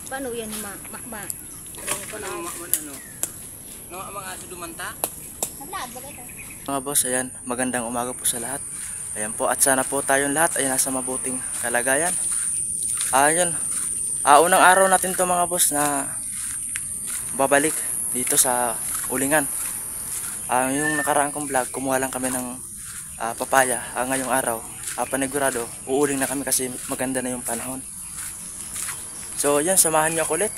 Paano yan makma? Mga aso dumanta? Naglaad ba ito? Mga boss, ayan, magandang umaga po sa lahat. Ayan po, at sana po tayong lahat ay nasa mabuting kalagayan. Ayun, unang araw natin to mga boss na babalik dito sa ulingan. Yung nakaraang kong vlog, kumuha lang kami ng papaya. Ngayong araw, panigurado, uuling na kami kasi maganda na yung panahon. So ayan, samahan niyo ako ulit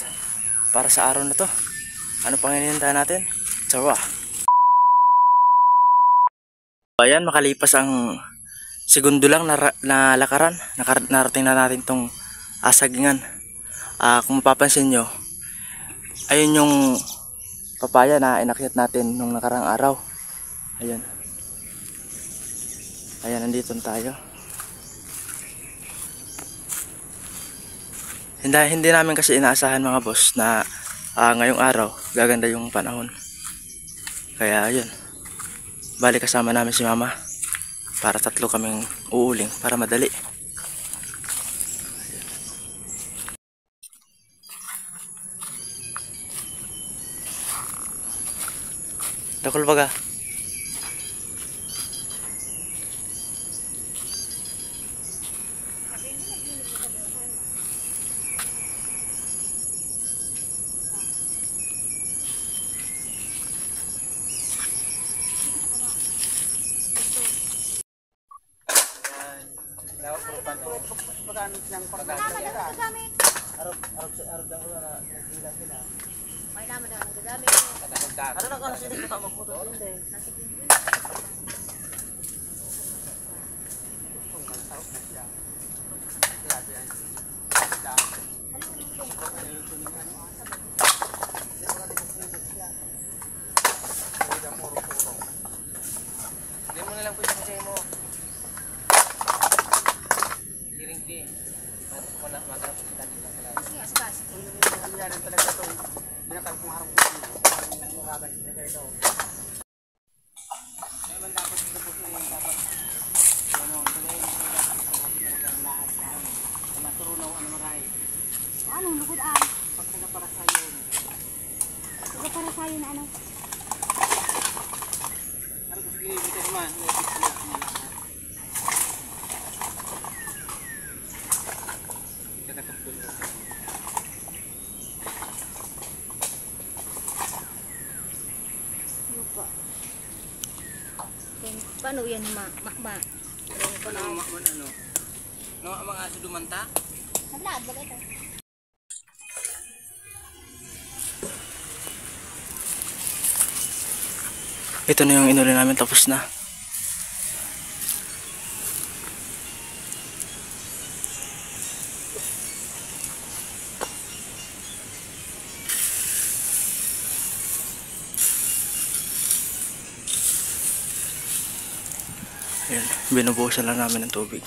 para sa araw na to. Ano pang hinihintay natin? Tara! Ayan, makalipas ang segundo lang na lakaran, narating na natin tong sagingan. Kung mapapansin nyo, ayun yung papaya na inakyat natin nung nakarang araw. Ayan. Ayan, nandito tayo. Hindi namin kasi inaasahan mga boss na ngayong araw gaganda yung panahon. Kaya ayun, bali kasama namin si mama para tatlo kaming uuling para madali. Dakol baga. May naman daw nagagamit. Ano na kasi hindi ko magputo din. Hindi mo na lang po yung masaya mo. Hiring di. Natin ko na magkakaroon po sa kanila sa lahat. Kasi aspas. Nangyari talaga ito. Binakal kong harap ko. Makagal talaga ito. Ngayon dapat ito po siya dapat. Ano, talagang dapat lahat yan. Maturunaw ang maray. Anong lugod ay? Pag para sa iyo. Ito para sa'yo na ano? Ano gusto niyo dito naman? May fix na lahat. Kakatapdol ko. Lupa. Paano yan makma? Mga aso dumanta? Naglaad ba ito? Ito na yung inuli namin, tapos na. Ayan, binubuhusan lang namin ng tubig.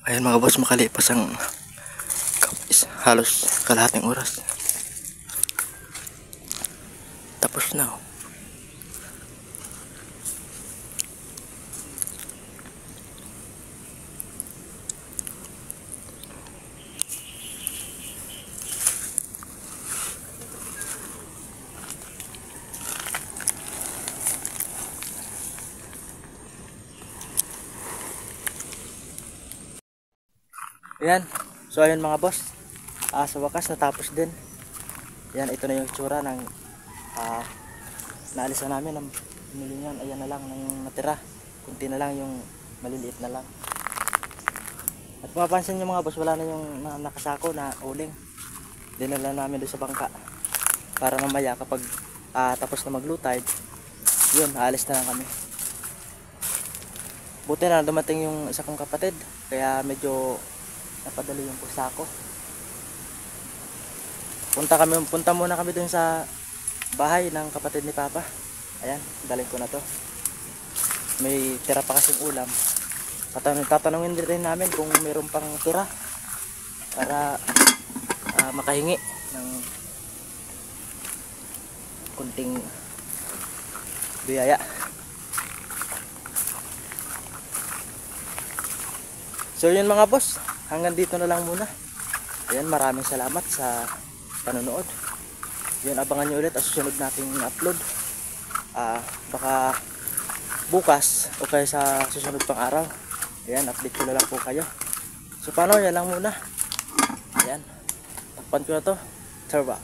Ayan mga boss, makalipas ang halos kalahating oras. Tapos na oh. Ayan. So ayun mga boss. Sa wakas natapos din. Ayan, ito na yung tsura ng naalisan namin ng milingan. Ayan na lang na yung natira. Kunti na lang yung maliliit na lang. At mapapansin nyo mga boss, wala na yung nakasako na uling. Dinala namin doon sa bangka. Para mamaya kapag tapos na mag-low tide, yun, aalis na lang kami. Buti na dumating yung isa kong kapatid. Kaya medyo napadali yung sako. Punta muna kami dun sa bahay ng kapatid ni Papa. Ayan, dalhin ko na to. May tira pa kasing ulam. Tatanungin din namin kung mayroon pang tira para makahingi ng kunting biyaya. So yun mga boss, hanggang dito na lang muna. Ayan, maraming salamat sa panonood. Yun, abangan nyo ulit ang susunod nating upload. Baka bukas o kaya sa susunod pang araw. Ayan, update ko na lang po kayo. So paano, yan lang muna. Ayan, takpan ko na to. Turba.